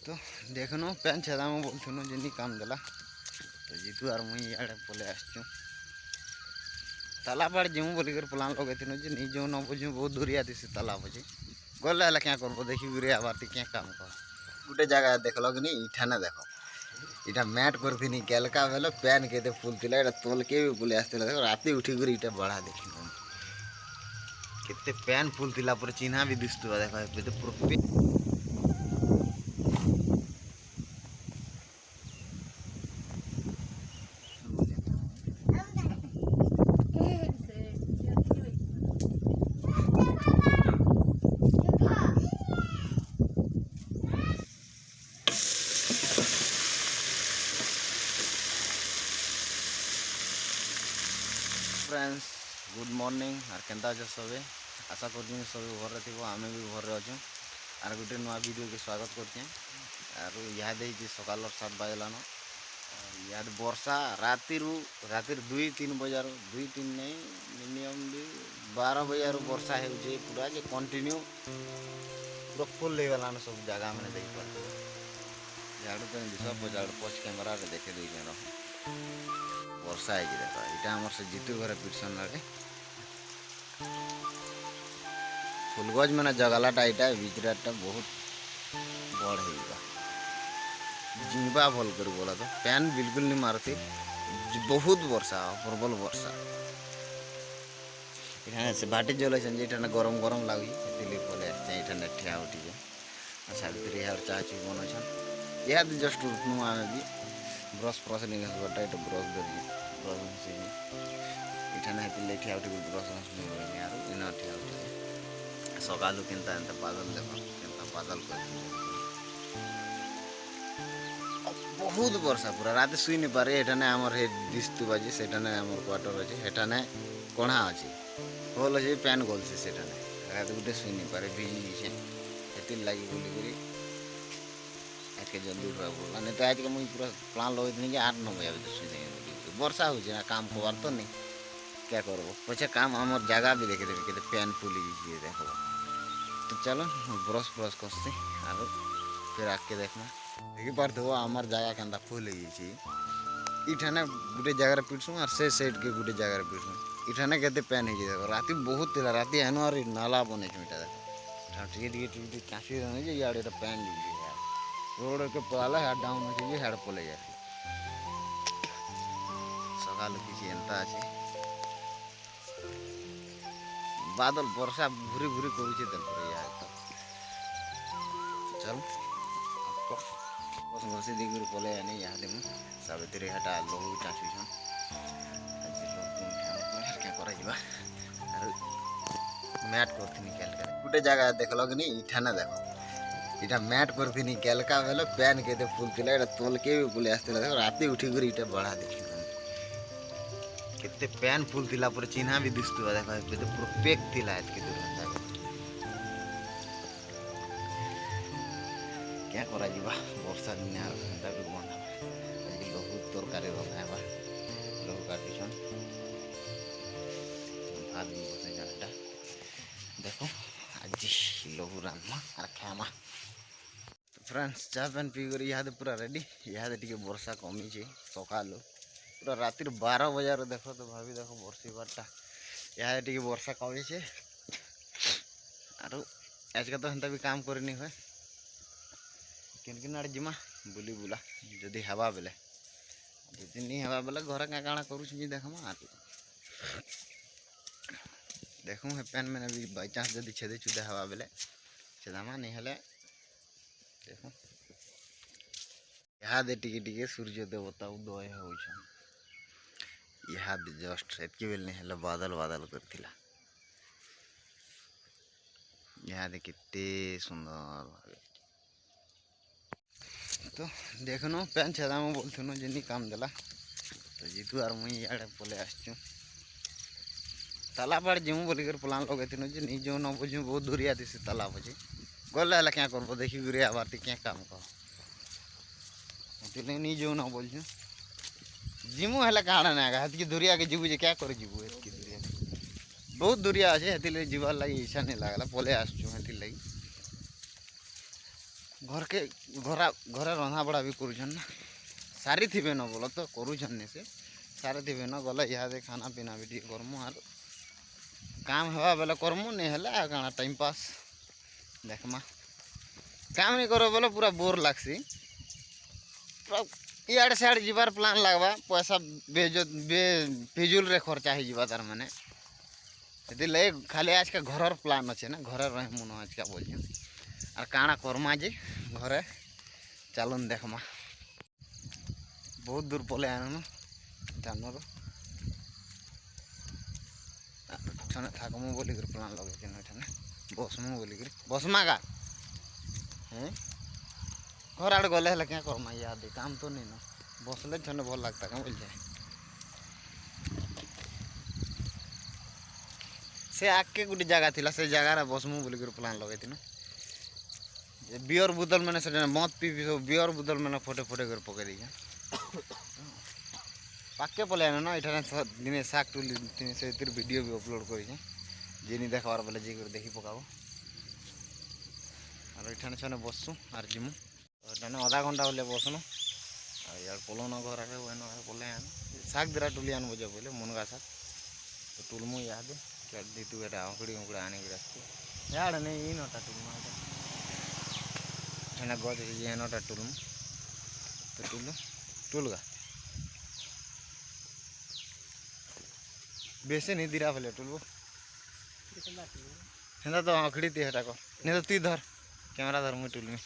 तो देखनो पैन छेदा में बोलथुनो जे काम देला तो जीतू और मुई इे पले आसचु तालाब आड़े जीमु बोलिकर प्लान लगेथिनो जे नहीं जो न बुझू बहुत दूरिया दिसे तालाब अच्छे गले हेल्ला क्या करबो देखी गुरी आबार क्या काम कर गोटे जगह देखल कि नहीं इठा ना देख इटा मैट करथिनी केलका बेले पैन केते फुल थिला एटा तोल के भी बुले आस्थिला देखो राती उठी गुरी इटा बढ़ा देखी केते पैन फुल थिला पर चिन्हा भी दिसतुवा देखो एते पूरा फ्रेंड्स गुड मॉर्निंग और केनता अच्छे सबे आशा कर सब घर थी आम भी घर अच्छे और गोटे नुआ वीडियो के स्वागत करते और इहादे सकाल 7 बजलान इहादे वर्षा राति 2-3 बजार 2-3 नहीं मिनिमम 12 बजार वर्षा हो पूरा जे कंटिन्यू पूरा फुल हो गलान सब जगह मैंने देख पारे झाड़ू तो सब झाड़ू पच कैमेरा देखे देखे वर्षा है देख यहाँ आम से जीतू घर पिटसन लगे फुलगज मैंने जगलाटा यहाँ बिचराटा बहुत बड़ होगा जिंबा भल कर बोला तो पैन बिल्कुल नहीं मारती बहुत वर्षा प्रबल वर्षा यहाँ से बाटी जल ये गरम गरम लगे पले ये ठिया उठी सावित्री और चाह चू बनछन यह जस्ट उठनु आम भी ब्रश फ्रश नहीं गोटा ये ब्रश धरी ब्रश इठाने ठिया उठी ब्रश नहीं यार इन ठिया उठी सकालू केनता एंता बादल देख केनता बादल कर बहुत वर्षा पूरा रात शुई नहीं पारे एठाने आमर हे दिस्तु बाजी सेठाने आमर क्वार्टर अच्छे हेठाने कणा अच्छे होल अच्छे पैन गोल से सेठाने रात गुटे शुई नहीं पारे भिजी से हेतिल लगी बोलिक के जल्दी उठा पड़ा नहीं तो आज के मुझे पूरा प्लान लगे कि 8-9 बजे शुई देंगे वर्षा हो काम खबर तो नहीं क्या करबो पचे काम आमर जगह भी देखे देखे के पैन फुली देखो तो चलो ब्रश ब्रश करते और फिर आके देखना देखी पार्थ हो आमर जगह के फुल इठाने गोटे जगार पिटसु और से सेट के गोटे जगार पिटसु इठाने के पैन हो देखो राति बहुत थी राति हेन और नाला बने इटा देखो काशी इे पैन रोड के पला हाथ डाउन अच्छे हाड़ पले जाए सकाल किसी एंता अच्छे बादल वर्षा भूरी भूरी करुचे चल बस दिगुरी पले नहीं यहाँ दे सावित्री हाटा लहू चाचुछन क्या कर मैट करथिनी केलका गोटे जगह देखल कि नहीं इठाने देख इटा मैट करथिनी केलका बेले पैन केते फुल थिला एटा तोल के भी बुले आस्थिला देखो राती उठी कर इटा बढ़ा देखी केते पैन फुल थिला पर चिन्हा भी दिसतुवा देखो एते पूरा पेक थिला एतके दूर क्या करा जीवा वर्षा दिन एंता भी बना लहू तरकारी रंधा है लहू काटिछन भात भी बसे जाटा देखो आज लहू रान्ना और खामा फ्रेंड्स चाह पैन पी कर यहाँ पूरा रेडी यहाँ टे वर्षा कमी सकाल पूरा राति 12 बजार देखो तो भाभी देखो बर्षी बारटा यहाँ टे वर्षा कमी और आज का तो हेन्ता भी काम करनी हुए किन किन आड़े जिमा बुली बुला जदि हवा बेले जदि नहीं हवा बेले घर क्या काଣା करूँ देखमा देखूँ हे पैन मैंने भी बाई चांस जदि छेदे छुदे हवा बेले छेदामा नहीं हेले देखो यहाँ टे सूर्य देवता उदय हो यहाँ जस्ट एतके बेल नहीं हेले बादल बादल करथिला यहाँ कितने सुंदर तो देखनो पैन छेदा में बोलथुनो जे काम देला तो जीतू और मुई इे पले आसचु तालाब आड़े जीमु बोलिकर प्लान लगेथिनो जे नहीं जो न बुझू बहुत दूरिया दिसे तालाब अच्छे गले हेल्ला क्या करबो देखी गुरी आबार क्या काम कर नहीं जो न बोलछू जीमु हेल्ला काଣା ना हेतकी दूरिया के जीबू जे क्या कर जीबू हेतकी दूरिया बहुत दूरिया अच्छे हेती जीवार लगी इच्छा नहीं लगला पले आसचु हेती लगी घर के घरे रंधा बड़ा भी करुछन ना सारी थे न बोल तो करुछन नहीं से सारी थे न गले इहादे खाना पीना भी ठीक करमु आर काम हवा बेले करमु नहीं हेले आ काना टाइम पास देखमा काम नहीं करो बोले पूरा बोर लागसी इआड़े सियाड़े जीवार प्लान लगवा पैसा बेफिजुल रे खर्चा हो जावा तार माने लगे खाली आज का घर प्लान अच्छे ना घर रह मुन आज का बोल और काଣା करमा जे घरे चलन देखमा बहुत दूर पले आन जानवर ठने थाकमु बोलिक प्लान लगे बसमु बोलिक बसमा का हैं घर आड़े गले हेल्ला क्या करमा याद काम तो नहीं ना बसले ठने भल लगता क्या बोल जाए से आके गोटे जगह थी से जगार बसमु बोलिक प्लान लगे ना बियर बुदल मैंने से मत पी सब बियर बुदल मैंने फोटे फोटे कर पकई दीजिए पाके पले ना ये दिने शाक टुली से वीडियो भी अपलोड कर जी देखार बोले जी देखी पकाब और ये छने बसु और जिमु आधा घंटा बोले बसनु यार पलो न घर आगे वो पले शाक दिरा टुली आन बजे बोले मुनगा शाक तो टुलमु याद दी तू एटा उकड़ी उकड़ा आने की रास्ते यार नहीं इन टुलमा है गज ये नटा टुलम तो टुलगा बेसे नहीं दिरा फले टुलबो हेंदा तो आखड़ी ती हटा को नहीं तो ती धर कैमरा धर मुई टुलमी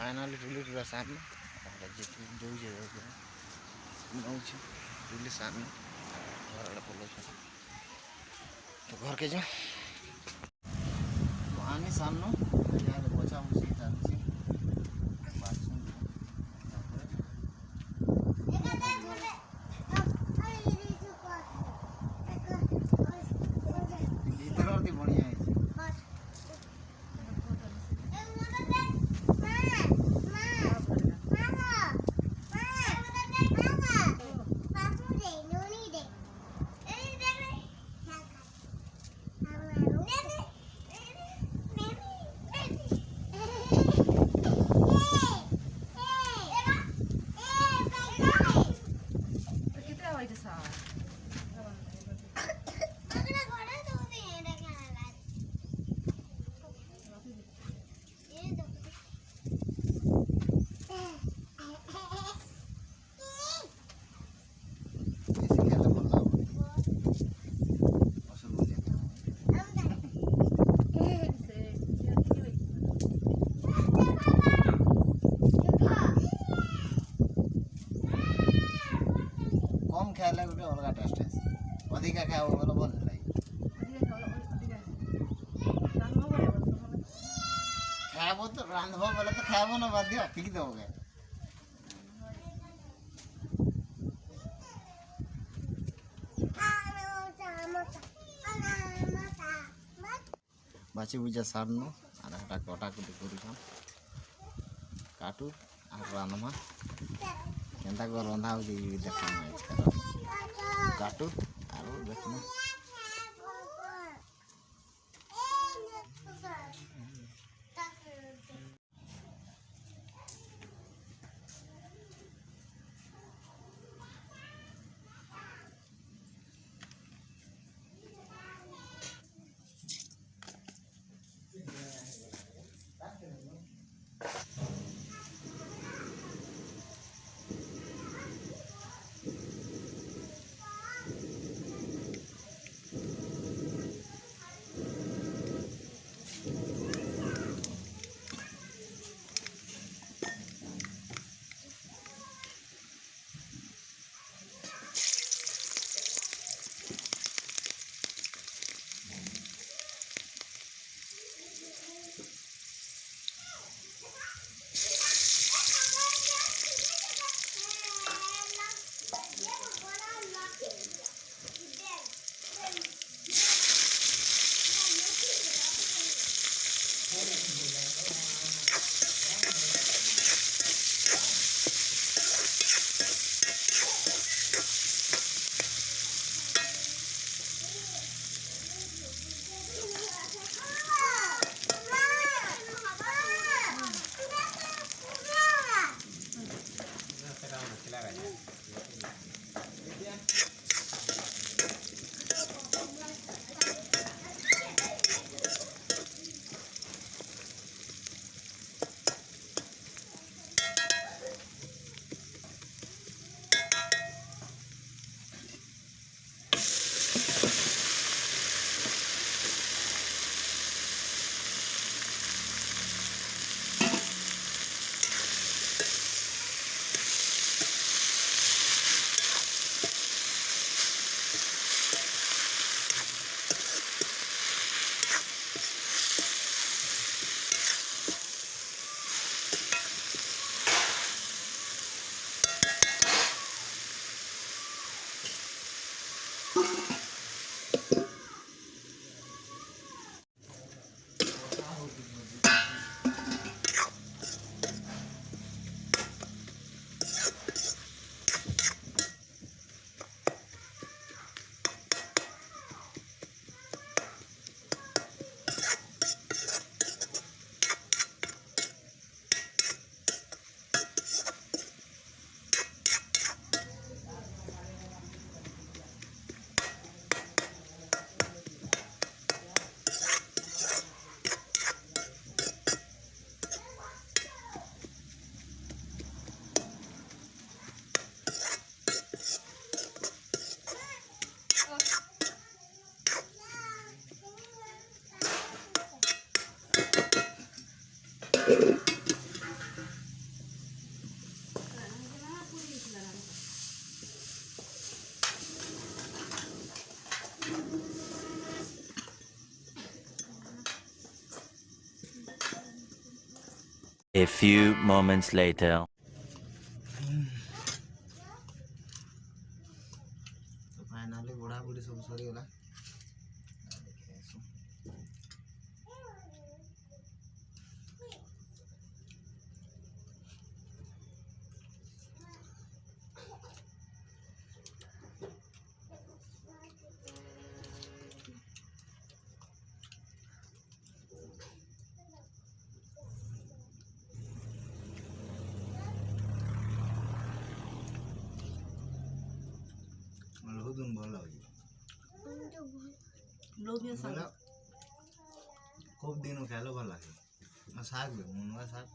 फाइनाली टुली पूरा सामने जो नौ टुली सामने घर आड़े पलो तो घर के जो आने सामने यार बचा मुझे चलसी बढ़िया है खाइले गोटे अलग टेस्ट है अधिका खाओ बोले भल लगे खाबो तो रांधबो बोले तो खाबो ना बाध्य फिक दोगे बाची बुझा सारनो और हटा कटा कुटी करूछन काटू और रानमा केंता को रंधा हो देखा काटू आरो देखना A few moments later. तो फाइनली बुढ़ा बुढ़ी सब सरी गला बहुत भल लगे खूब दिन खाइल भल लगे शाग भी मुनगा शाग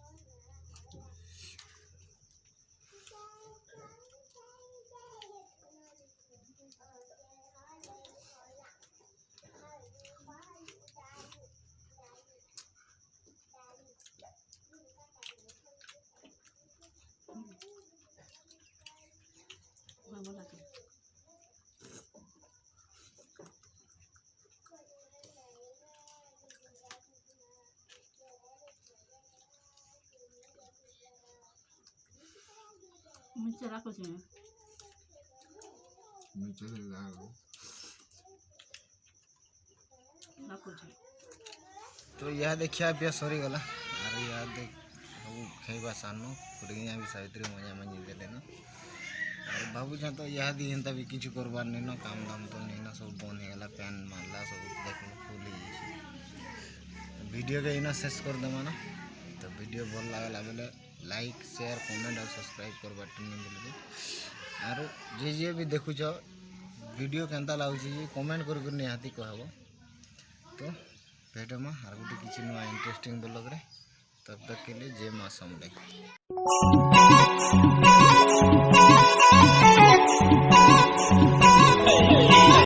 तो यह देखिए अब सरी गला और यह देख सब खाइबा सानु फुटगिया भी सावित्री मजा मजी देले न और भावुछे तो इहादी एंता भी किछु करबार नहीं न काम दाम तो नहीं न सब बंद हो गला पैन मारला सब देख फुल हो वीडियो के इना शेष कर देमा ना तो वीडियो भल लागला बेले लाइक शेयर कमेंट और सब्सक्राइब करबार नहीं बोलबे और जे भी देखुछ वीडियो केंता लाଗୁଛି कमेंट कर निहाती कहब तो भेटमा और गोटे किसी नुआ इंटरेस्टिंग ब्लॉग रे तब तक के लिए जय मां समलेई।